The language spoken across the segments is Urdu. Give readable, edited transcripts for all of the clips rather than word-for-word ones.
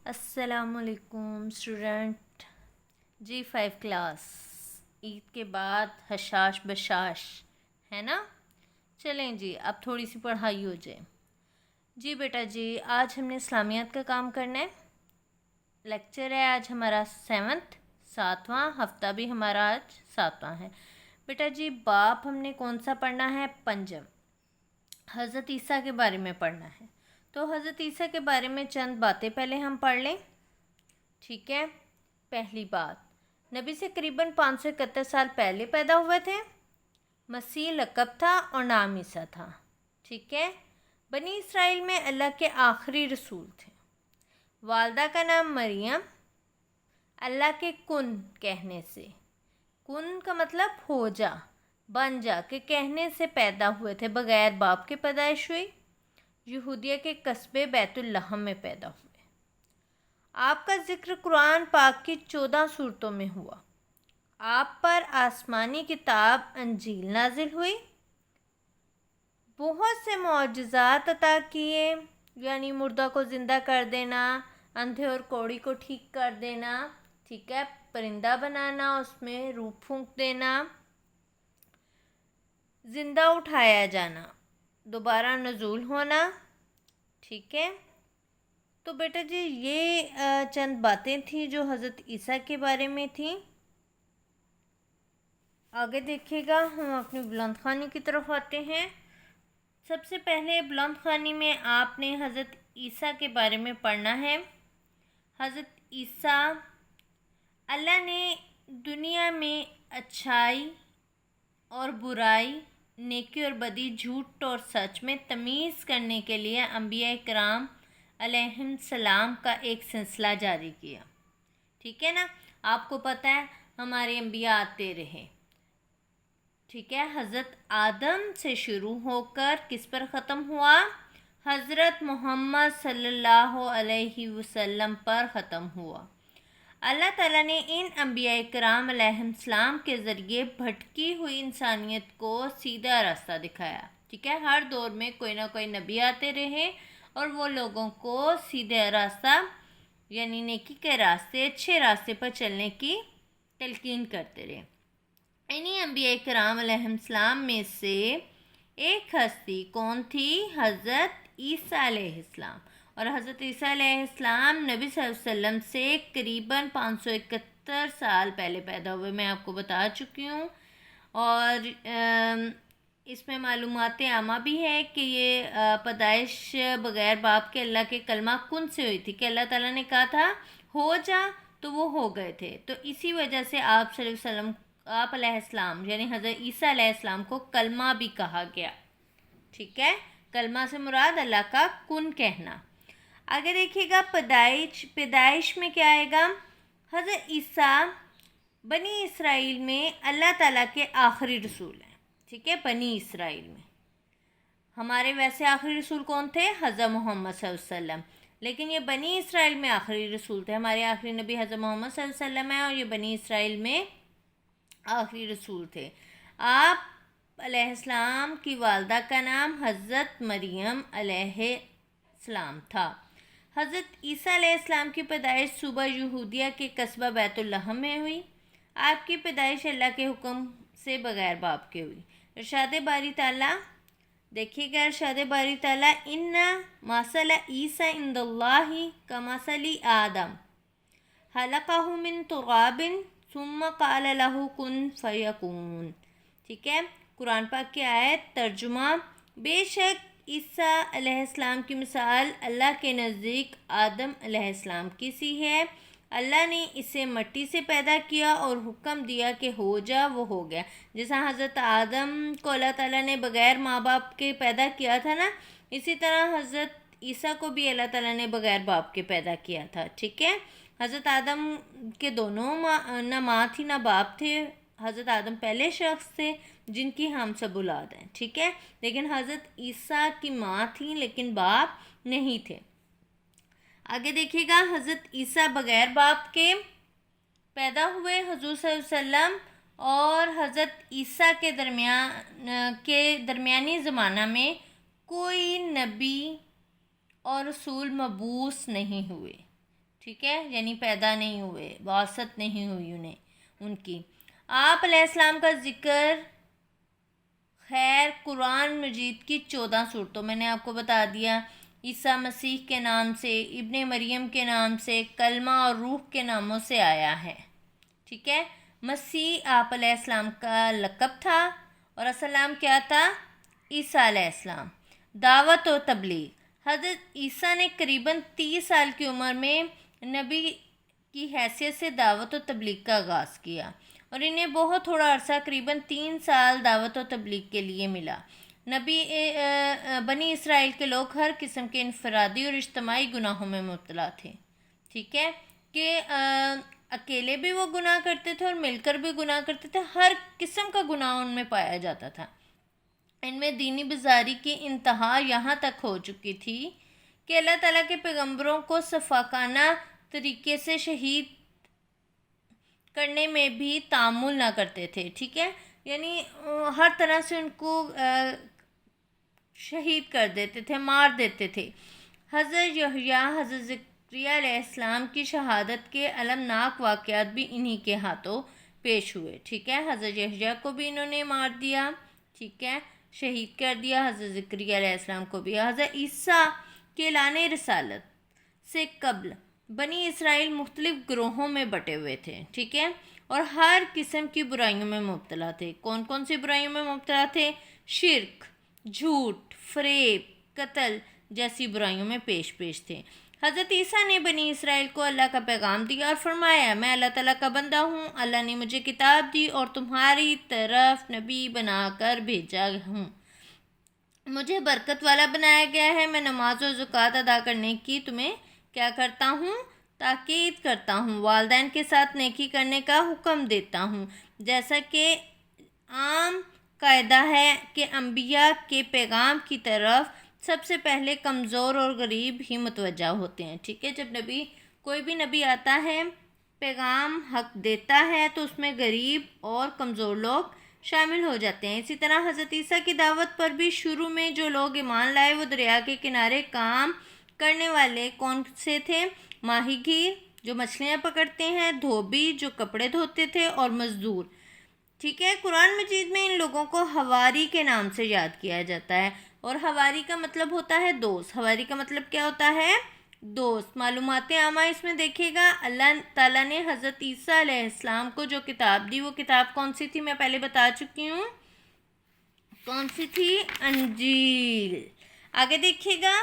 السلام علیکم اسٹوڈنٹ جی 5 کلاس عید کے بعد حشاش بشاش ہے نا. چلیں جی اب تھوڑی سی پڑھائی ہو جائے. جی بیٹا جی آج ہم نے اسلامیات کا کام کرنا ہے. لیکچر ہے آج ہمارا 7واں ہفتہ بھی ہمارا آج 7واں ہے. بیٹا جی باپ ہم نے کون سا پڑھنا ہے؟ پنجم. حضرت عیسیٰ کے بارے میں پڑھنا ہے. تو حضرت عیسیٰ کے بارے میں چند باتیں پہلے ہم پڑھ لیں. ٹھیک ہے. پہلی بات، نبی سے قریباً 571 سال پہلے پیدا ہوئے تھے. مسیح لقب تھا اور نام عیسیٰ تھا. ٹھیک ہے. بنی اسرائیل میں اللہ کے آخری رسول تھے. والدہ کا نام مریم. اللہ کے کن کہنے سے، کن کا مطلب ہو جا، بن جا کے کہنے سے پیدا ہوئے تھے، بغیر باپ کے پیدائش ہوئی. یہودیہ کے قصبے بیت لحم میں پیدا ہوئے. آپ کا ذکر قرآن پاک کی 14 سورتوں میں ہوا. آپ پر آسمانی کتاب انجیل نازل ہوئی. بہت سے معجزات عطا کیے، یعنی مردہ کو زندہ کر دینا، اندھے اور کوڑی کو ٹھیک کر دینا، ٹھیک ہے، پرندہ بنانا، اس میں روح پھونک دینا، زندہ اٹھایا جانا، دوبارہ نزول ہونا. ٹھیک ہے. تو بیٹا جی یہ چند باتیں تھیں جو حضرت عیسیٰ کے بارے میں تھیں. آگے دیکھیے گا ہم اپنی بلند خوانی کی طرف آتے ہیں. سب سے پہلے بلند خوانی میں آپ نے حضرت عیسیٰ کے بارے میں پڑھنا ہے. حضرت عیسیٰ، اللہ نے دنیا میں اچھائی اور برائی، نیکی اور بدی، جھوٹ اور سچ میں تمیز کرنے کے لیے انبیاء کرام علیہم السلام کا ایک سلسلہ جاری کیا. ٹھیک ہے نا. آپ کو پتہ ہے ہمارے انبیاء آتے رہے. ٹھیک ہے. حضرت آدم سے شروع ہو کر کس پر ختم ہوا؟ حضرت محمد صلی اللہ علیہ وسلم پر ختم ہوا. اللہ تعالیٰ نے ان انبیاء کرام علیہم السلام کے ذریعے بھٹکی ہوئی انسانیت کو سیدھا راستہ دکھایا. ٹھیک ہے. ہر دور میں کوئی نہ کوئی نبی آتے رہے اور وہ لوگوں کو سیدھا راستہ یعنی نیکی کے راستے، اچھے راستے پر چلنے کی تلقین کرتے رہے. انہی انبیاء کرام علیہم السلام میں سے ایک ہستی کون تھی؟ حضرت عیسیٰ علیہ السلام. اور حضرت عیسیٰ علیہ السلام نبی صلی اللہ علیہ وسلم سے قریباً 571 سال پہلے پیدا ہوئے. میں آپ کو بتا چکی ہوں. اور اس میں معلومات عامہ بھی ہے کہ یہ پیدائش بغیر باپ کے اللہ کے کلمہ کن سے ہوئی تھی، کہ اللہ تعالیٰ نے کہا تھا ہو جا تو وہ ہو گئے تھے. تو اسی وجہ سے آپ صلی اللہ علیہ وسلم، آپ علیہ السلام یعنی حضرت عیسیٰ علیہ السلام کو کلمہ بھی کہا گیا. ٹھیک ہے. کلمہ سے مراد اللہ کا کن کہنا. آگے دیکھیے گا پیدائش میں کیا آئے گا؟ حضرت عیسیٰ بنی اسرائیل میں اللہ تعالیٰ کے آخری رسول ہیں. ٹھیک ہے. بنی اسرائیل میں ہمارے ویسے آخری رسول کون تھے؟ حضرت محمد صلی اللہ علیہ وسلم. لیکن یہ بنی اسرائیل میں آخری رسول تھے. ہمارے آخری نبی حضرت محمد صلی اللہ علیہ وسلم ہیں اور یہ بنی اسرائیل میں آخری رسول تھے. آپ علیہ السلام کی والدہ کا نام حضرت مریم علیہ السلام تھا. حضرت عیسیٰ علیہ السلام کی پیدائش صوبہ یہودیہ کے قصبہ بیت لحم میں ہوئی. آپ کی پیدائش اللہ کے حکم سے بغیر باپ کے ہوئی. ارشاد باری تعالیٰ، دیکھیے گا ارشاد باری تعالیٰ، ان مثل عیسیٰ عند اللہ کمثل آدم خلقہ من تراب ثم قال له کن فیکون. ٹھیک ہے. قرآن پاک کی آیت ترجمہ. بے شک عیسیٰ علیہ السلام کی مثال اللہ کے نزدیک آدم علیہ السلام کی سی ہے. اللہ نے اسے مٹی سے پیدا کیا اور حکم دیا کہ ہو جا، وہ ہو گیا. جیسا حضرت آدم کو اللہ تعالیٰ نے بغیر ماں باپ کے پیدا کیا تھا نا، اسی طرح حضرت عیسیٰ کو بھی اللہ تعالیٰ نے بغیر باپ کے پیدا کیا تھا. ٹھیک ہے. حضرت آدم کے دونوں نہ ماں تھی نہ باپ تھے. حضرت آدم پہلے شخص تھے جن کی ہم سب اولاد ہیں. ٹھیک ہے. لیکن حضرت عیسیٰ کی ماں تھیں لیکن باپ نہیں تھے. آگے دیکھیے گا حضرت عیسیٰ بغیر باپ کے پیدا ہوئے. حضور صلی اللہ علیہ وسلم اور حضرت عیسیٰ کے درمیانی زمانہ میں کوئی نبی اور رسول مبعوث نہیں ہوئے. ٹھیک ہے، یعنی پیدا نہیں ہوئے، بعثت نہیں ہوئی ان کی۔ آپ علیہ السلام کا ذکر خیر قرآن مجید کی 14 صورتوں، میں نے آپ کو بتا دیا، عیسیٰ مسیح کے نام سے، ابن مریم کے نام سے، کلمہ اور روح کے ناموں سے آیا ہے۔ ٹھیک ہے، مسیح آپ علیہ السلام کا لقب تھا، اور اصل نام کیا تھا؟ عیسیٰ علیہ السلام۔ دعوت و تبلیغ، حضرت عیسیٰ نے قریباً 30 سال کی عمر میں نبی کی حیثیت سے دعوت و تبلیغ کا آغاز کیا، اور انہیں بہت تھوڑا عرصہ قریباً 3 سال دعوت و تبلیغ کے لیے ملا۔ بنی اسرائیل کے لوگ ہر قسم کے انفرادی اور اجتماعی گناہوں میں مبتلا تھے۔ ٹھیک ہے، کہ اکیلے بھی وہ گناہ کرتے تھے اور مل کر بھی گناہ کرتے تھے، ہر قسم کا گناہ ان میں پایا جاتا تھا۔ ان میں دینی بیزاری کی انتہا یہاں تک ہو چکی تھی کہ اللہ تعالیٰ کے پیغمبروں کو شفاقانہ طریقے سے شہید کرنے میں بھی تعامل نہ کرتے تھے۔ ٹھیک ہے، یعنی ہر طرح سے ان کو شہید کر دیتے تھے، مار دیتے تھے۔ حضرت یحییٰ، حضرت زکریا علیہ السلام کی شہادت کے المناک واقعات بھی انہی کے ہاتھوں پیش ہوئے۔ ٹھیک ہے، حضرت یحییٰ کو بھی انہوں نے مار دیا، ٹھیک ہے، شہید کر دیا، حضرت زکریا علیہ السلام کو بھی۔ حضرت عیسیٰ کے اعلان رسالت سے قبل بنی اسرائیل مختلف گروہوں میں بٹے ہوئے تھے، ٹھیک ہے، اور ہر قسم کی برائیوں میں مبتلا تھے۔ کون کون سی برائیوں میں مبتلا تھے؟ شرک، جھوٹ، فریب، قتل جیسی برائیوں میں پیش تھے۔ حضرت عیسیٰ نے بنی اسرائیل کو اللہ کا پیغام دیا اور فرمایا، میں اللہ تعالیٰ کا بندہ ہوں، اللہ نے مجھے کتاب دی اور تمہاری طرف نبی بنا کر بھیجا ہوں، مجھے برکت والا بنایا گیا ہے، میں نماز و زکوٰۃ ادا کرنے کی تمہیں کیا کرتا ہوں؟ تاکید کرتا ہوں، والدین کے ساتھ نیکی کرنے کا حکم دیتا ہوں، جیسا کہ عام قاعدہ ہے کہ انبیاء کے پیغام کی طرف سب سے پہلے کمزور اور غریب ہی متوجہ ہوتے ہیں۔ ٹھیک ہے، جب کوئی بھی نبی آتا ہے، پیغام حق دیتا ہے، تو اس میں غریب اور کمزور لوگ شامل ہو جاتے ہیں۔ اسی طرح حضرت عیسیٰ کی دعوت پر بھی شروع میں جو لوگ ایمان لائے وہ دریا کے کنارے کام کرنے والے کون سے تھے؟ ماہی گیر جو مچھلیاں پکڑتے ہیں، دھوبی جو کپڑے دھوتے تھے، اور مزدور۔ ٹھیک ہے، قرآن مجید میں ان لوگوں کو حواری کے نام سے یاد کیا جاتا ہے، اور حواری کا مطلب ہوتا ہے دوست۔ حواری کا مطلب کیا ہوتا ہے؟ دوست۔ معلومات عامہ اس میں دیکھیے گا، اللہ تعالیٰ نے حضرت عیسیٰ علیہ السلام کو جو کتاب دی وہ کتاب کون سی تھی؟ میں پہلے بتا چکی ہوں، کون سی تھی؟ انجیل۔ آگے دیکھیے گا،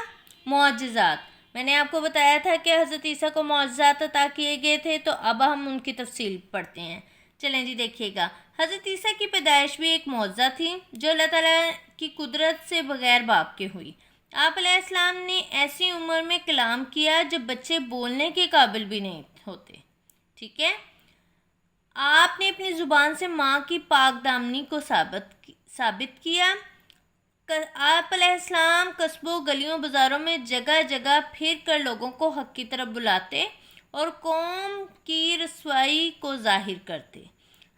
معجزات۔ میں نے آپ کو بتایا تھا کہ حضرت عیسیٰ کو معجزات عطا کیے گئے تھے، تو اب ہم ان کی تفصیل پڑھتے ہیں۔ چلیں جی، دیکھیے گا، حضرت عیسیٰ کی پیدائش بھی ایک معجزہ تھی جو اللہ تعالیٰ کی قدرت سے بغیر باپ کے ہوئی۔ آپ علیہ السلام نے ایسی عمر میں کلام کیا جب بچے بولنے کے قابل بھی نہیں ہوتے۔ ٹھیک ہے، آپ نے اپنی زبان سے ماں کی پاک دامنی کو ثابت کیا۔ آپ علیہ السلام قصبوں، گلیوں، بازاروں میں جگہ جگہ پھر کر لوگوں کو حق کی طرف بلاتے اور قوم کی رسوائی کو ظاہر کرتے۔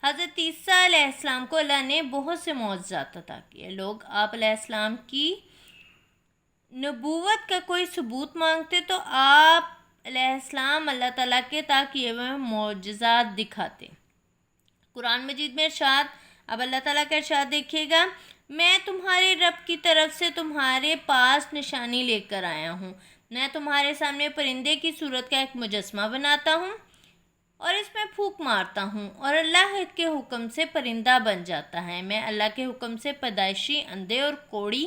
حضرت عیسیٰ علیہ السلام کو اللہ نے بہت سے معجزات عطا کیے۔ لوگ آپ علیہ السلام کی نبوت کا کوئی ثبوت مانگتے تو آپ علیہ السلام اللہ تعالیٰ کے عطا کیے ہوئے معجزات دکھاتے۔ قرآن مجید میں ارشاد، اب اللہ تعالیٰ کا ارشاد دیکھیے گا، میں تمہارے رب کی طرف سے تمہارے پاس نشانی لے کر آیا ہوں، میں تمہارے سامنے پرندے کی صورت کا ایک مجسمہ بناتا ہوں اور اس میں پھونک مارتا ہوں، اور اللہ کے حکم سے پرندہ بن جاتا ہے۔ میں اللہ کے حکم سے پیدائشی اندھے اور کوڑی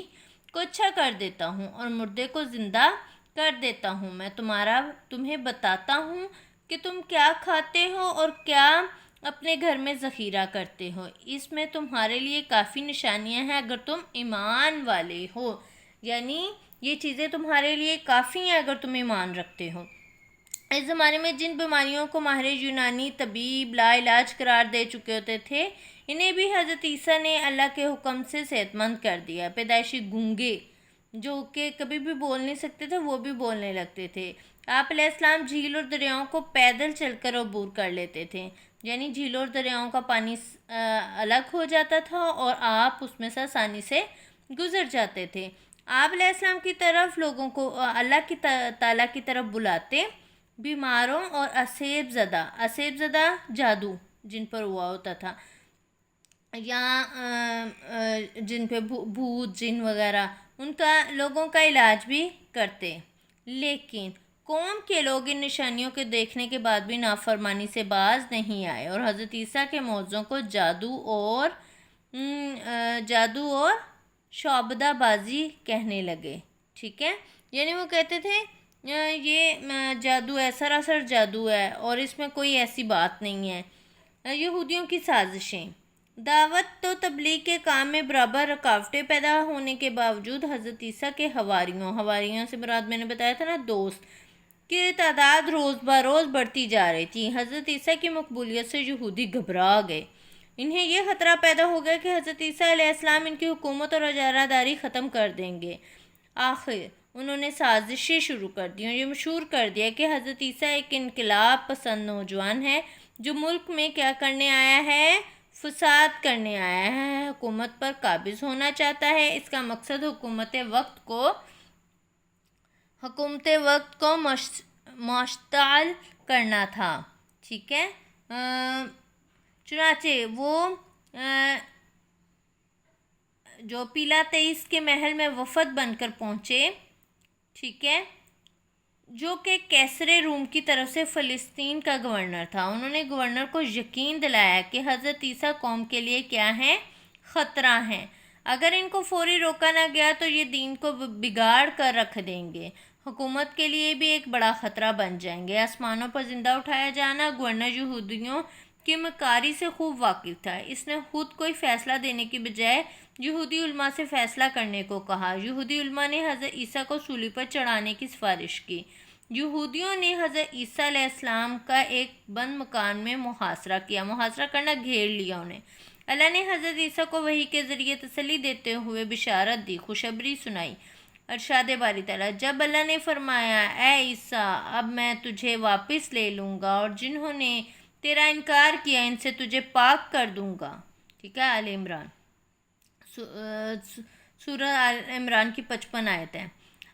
کو اچھا کر دیتا ہوں اور مردے کو زندہ کر دیتا ہوں۔ میں تمہیں بتاتا ہوں کہ تم کیا کھاتے ہو اور کیا اپنے گھر میں ذخیرہ کرتے ہو، اس میں تمہارے لیے کافی نشانیاں ہیں اگر تم ایمان والے ہو، یعنی یہ چیزیں تمہارے لیے کافی ہیں اگر تم ایمان رکھتے ہو۔ اس زمانے میں جن بیماریوں کو ماہر یونانی طبیب لا علاج قرار دے چکے ہوتے تھے، انہیں بھی حضرت عیسیٰ نے اللہ کے حکم سے صحت مند کر دیا۔ پیدائشی گونگے جو کہ کبھی بھی بول نہیں سکتے تھے وہ بھی بولنے لگتے تھے۔ آپ علیہ السلام جھیل اور دریاؤں کو پیدل چل کر عبور کر لیتے تھے، یعنی جھیلوں اور دریاؤں کا پانی الگ ہو جاتا تھا اور آپ اس میں سے آسانی سے گزر جاتے تھے۔ آپ علیہ السلام کی طرف لوگوں کو اللہ کی تعالیٰ کی طرف بلاتے بیماروں اور اسیب زدہ جادو جن پر ہوا ہوتا تھا، یا جن پہ بھوت جن وغیرہ، ان کا لوگوں کا علاج بھی کرتے. لیکن قوم کے لوگ ان نشانیوں کے دیکھنے کے بعد بھی نافرمانی سے باز نہیں آئے اور حضرت عیسیٰ کے معجزوں کو جادو اور شعبدہ بازی کہنے لگے. ٹھیک ہے، یعنی وہ کہتے تھے یہ جادو ہے، سراسر جادو ہے اور اس میں کوئی ایسی بات نہیں ہے. یہودیوں کی سازشیں. دعوت و تبلیغ کے کام میں برابر رکاوٹیں پیدا ہونے کے باوجود حضرت عیسیٰ کے حواریوں سے مراد میں نے بتایا تھا نا، دوست کی تعداد روز بروز بڑھتی جا رہی تھی. حضرت عیسیٰ کی مقبولیت سے یہودی گھبرا گئے. انہیں یہ خطرہ پیدا ہو گیا کہ حضرت عیسیٰ علیہ السلام ان کی حکومت اور اجارہ داری ختم کر دیں گے. آخر انہوں نے سازشیں شروع کر دی اور یہ مشہور کر دیا کہ حضرت عیسیٰ ایک انقلاب پسند نوجوان ہے جو ملک میں کیا کرنے آیا ہے؟ فساد کرنے آیا ہے، حکومت پر قابض ہونا چاہتا ہے. اس کا مقصد حکومت وقت کو مشتعل کرنا تھا. ٹھیک ہے، چنانچہ وہ جو پیلاطیس کے محل میں وفد بن کر پہنچے، ٹھیک ہے، جو کہ کیسر روم کی طرف سے فلسطین کا گورنر تھا. انہوں نے گورنر کو یقین دلایا کہ حضرت عیسیٰ قوم کے لیے کیا ہیں؟ خطرہ ہیں. اگر ان کو فوری روکا نہ گیا تو یہ دین کو بگاڑ کر رکھ دیں گے، حکومت کے لیے بھی ایک بڑا خطرہ بن جائیں گے. آسمانوں پر زندہ اٹھایا جانا. گورنر یہودیوں کی مکاری سے خوب واقف تھا. اس نے خود کوئی فیصلہ دینے کی بجائے یہودی علماء سے فیصلہ کرنے کو کہا. یہودی علماء نے حضرت عیسیٰ کو صلیب پر چڑھانے کی سفارش کی. یہودیوں نے حضرت عیسیٰ علیہ السلام کا ایک بند مکان میں محاصرہ کیا. محاصرہ کرنا، گھیر لیا انہیں. اللہ نے حضرت عیسیٰ کو وحی کے ذریعے تسلی دیتے ہوئے بشارت دی، خوشخبری سنائی. ارشاد باری تعالیٰ: جب اللہ نے فرمایا اے عیسیٰ اب میں تجھے واپس لے لوں گا اور جنہوں نے تیرا انکار کیا ان سے تجھے پاک کر دوں گا. ٹھیک ہے، آل عمران، سورہ آل عمران کی 55 آیت ہے.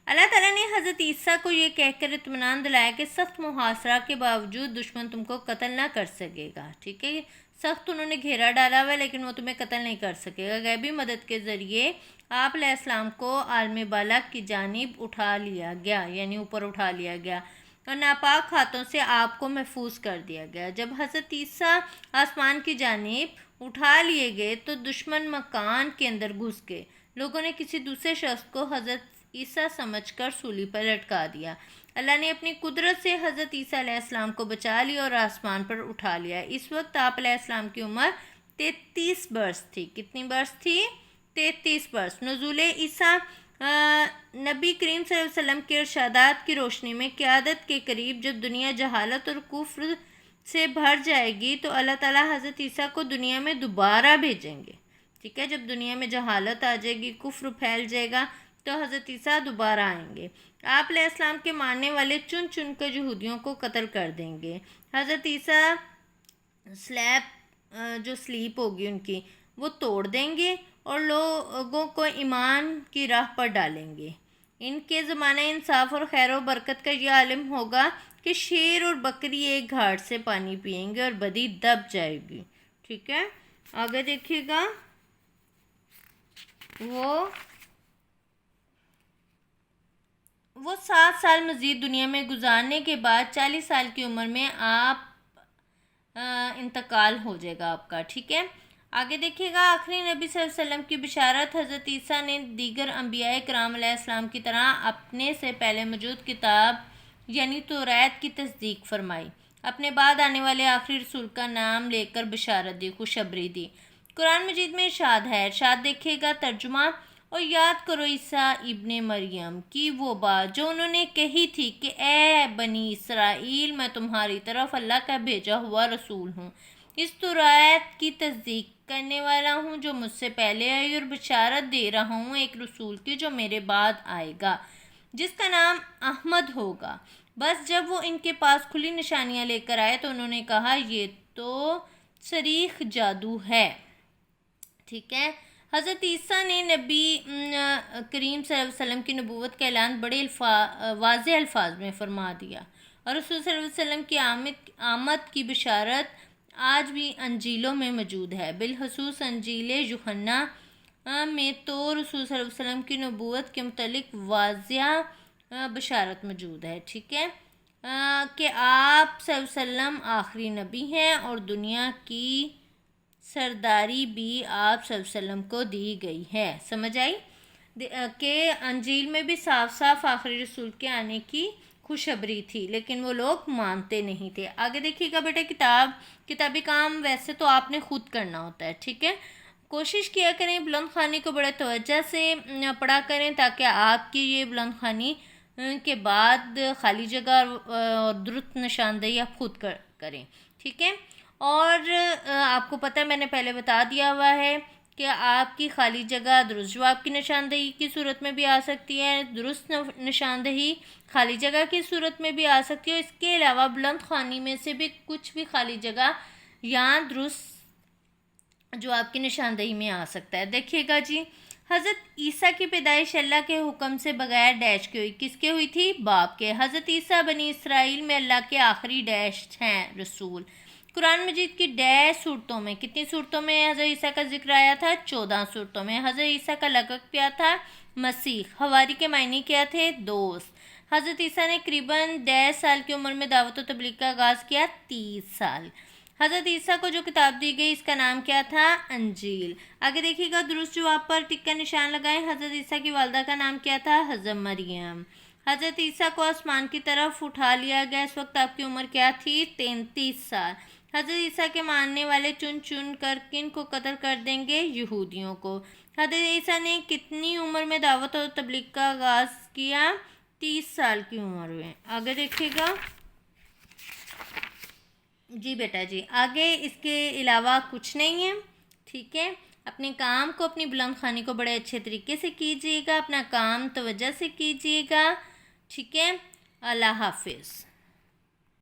اللہ تعالیٰ نے حضرت عیسیٰ کو یہ کہہ کر اطمینان دلایا کہ سخت محاصرہ کے باوجود دشمن تم کو قتل نہ کر سکے گا. ٹھیک ہے، سخت انہوں نے گھیرا ڈالا ہوا لیکن وہ تمہیں قتل نہیں کر سکے گا. غیبی مدد کے ذریعے آپ علیہ السلام کو عالم بالا کی جانب اٹھا لیا گیا، یعنی اوپر اٹھا لیا گیا اور ناپاک ہاتھوں سے آپ کو محفوظ کر دیا گیا. جب حضرت عیسیٰ آسمان کی جانب اٹھا لیے گئے تو دشمن مکان کے اندر گھس گئے. لوگوں نے کسی دوسرے شخص کو حضرت عیسیٰ سمجھ کر سولی پر لٹکا دیا. اللہ نے اپنی قدرت سے حضرت عیسیٰ علیہ السلام کو بچا لیا اور آسمان پر اٹھا لیا. اس وقت آپ علیہ السلام کی عمر 33 برس تھی. کتنی برس تھی؟ 33 برس. نزول عیسیٰ نبی کریم صلی اللہ علیہ وسلم کے ارشادات کی روشنی میں قیادت کے قریب جب دنیا جہالت اور کفر سے بھر جائے گی تو اللہ تعالیٰ حضرت عیسیٰ کو دنیا میں دوبارہ بھیجیں گے. ٹھیک ہے، جب دنیا میں جہالت آ جائے گی، کفر پھیل جائے گا تو حضرت عیسیٰ دوبارہ آئیں گے. آپ علیہ السلام کے ماننے والے چن چن کر یہودیوں کو قتل کر دیں گے. حضرت عیسیٰ جو سلیپ ہوگی ان کی وہ توڑ دیں گے اور لوگوں کو ایمان کی راہ پر ڈالیں گے. ان کے زمانہ انصاف اور خیر و برکت کا یہ عالم ہوگا کہ شیر اور بکری ایک گھاٹ سے پانی پئیں گے اور بدی دب جائے گی. ٹھیک ہے، آگے دیکھیے گا. وہ 7 سال مزید دنیا میں گزارنے کے بعد 40 سال کی عمر میں آپ انتقال ہو جائے گا آپ کا. ٹھیک ہے، آگے دیکھیے گا. آخری نبی صلی اللہ علیہ وسلم کی بشارت. حضرت عیسیٰ نے دیگر انبیاء کرام علیہ السلام کی طرح اپنے سے پہلے موجود کتاب یعنی توریت کی تصدیق فرمائی. اپنے بعد آنے والے آخری رسول کا نام لے کر بشارت دی، خوشخبری دی. قرآن مجید میں ارشاد ہے. ارشاد دیکھیے گا. ترجمہ: اور یاد کرو عیسیٰ ابن مریم کی وہ بات جو انہوں نے کہی تھی کہ اے بنی اسرائیل میں تمہاری طرف اللہ کا بھیجا ہوا رسول ہوں، اس توریت کی تصدیق کرنے والا ہوں جو مجھ سے پہلے آئی اور بشارت دے رہا ہوں ایک رسول کی جو میرے بعد آئے گا جس کا نام احمد ہوگا. بس جب وہ ان کے پاس کھلی نشانیاں لے کر آئے تو انہوں نے کہا یہ تو صریح جادو ہے. ٹھیک ہے، حضرت عیسیٰ نے نبی کریم صلی اللہ علیہ وسلم کی نبوت کا اعلان بڑے واضح الفاظ میں فرما دیا اور رسول صلی اللہ علیہ وسلم کی آمد کی بشارت آج بھی انجیلوں میں موجود ہے۔ بالخصوص انجیل یوحنا میں تو رسول صلی اللہ علیہ وسلم کی نبوت کے متعلق واضح بشارت موجود ہے، ٹھیک ہے، کہ آپ صلی اللہ علیہ وسلم آخری نبی ہیں اور دنیا کی سرداری بھی آپ صلی اللہ علیہ وسلم کو دی گئی ہے۔ سمجھ آئی کہ انجیل میں بھی صاف صاف آخری رسول کے آنے کی خوشخبری تھی، لیکن وہ لوگ مانتے نہیں تھے۔ آگے دیکھیے گا بیٹا، کتابی کام ویسے تو آپ نے خود کرنا ہوتا ہے، ٹھیک ہے۔ کوشش کیا کریں بلند خوانی کو بڑے توجہ سے پڑھا کریں تاکہ آپ کی یہ بلند خوانی کے بعد خالی جگہ اور درست نشاندہی آپ خود کریں، ٹھیک ہے۔ اور آپ کو پتہ ہے میں نے پہلے بتا دیا ہوا ہے کہ آپ کی خالی جگہ درست جواب کی نشاندہی کی صورت میں بھی آ سکتی ہے، درست نشاندہی خالی جگہ کی صورت میں بھی آ سکتی ہے۔ اس کے علاوہ بلند خوانی میں سے بھی کچھ بھی خالی جگہ یا درست جواب کی نشاندہی میں آ سکتا ہے۔ دیکھیے گا جی، حضرت عیسیٰ کی پیدائش اللہ کے حکم سے بغیر ڈیش کے ہوئی، کس کے ہوئی تھی؟ باپ کے۔ حضرت عیسیٰ بنی اسرائیل میں اللہ کے آخری ڈیش ہیں رسول۔ قرآن مجید کی ڈیش صورتوں میں، کتنی صورتوں میں حضرت عیسیٰ کا ذکر آیا تھا؟ 14 صورتوں میں۔ حضرت عیسیٰ کا لقب کیا تھا؟ مسیح۔ حواری کے معنی کیا تھے؟ دوست۔ حضرت عیسیٰ نے قریباً 10 سال کی عمر میں دعوت و تبلیغ کا آغاز کیا، 30 سال۔ حضرت عیسیٰ کو جو کتاب دی گئی اس کا نام کیا تھا؟ انجیل۔ آگے دیکھیے گا، درست جواب پر ٹک کا نشان لگائیں۔ حضرت عیسیٰ کی والدہ کا نام کیا تھا؟ حضرت مریم۔ حضرت عیسیٰ کو آسمان کی طرف اٹھا لیا گیا، اس وقت آپ کی عمر کیا تھی؟ 33 سال۔ حضرت عیسیٰ کے ماننے والے چن چن کر کن کو قتل کر دیں گے؟ یہودیوں کو۔ حضرت عیسیٰ نے کتنی عمر میں دعوت و تبلیغ کا آغاز کیا؟ 30 سال کی عمر میں۔ آگے دیکھیے گا جی بیٹا جی، آگے اس کے علاوہ کچھ نہیں ہے، ٹھیک ہے۔ اپنے کام کو، اپنی بلند خوانی کو بڑے اچھے طریقے سے کیجیے گا، اپنا کام توجہ سے کیجیے گا، ٹھیک ہے۔ اللہ حافظ۔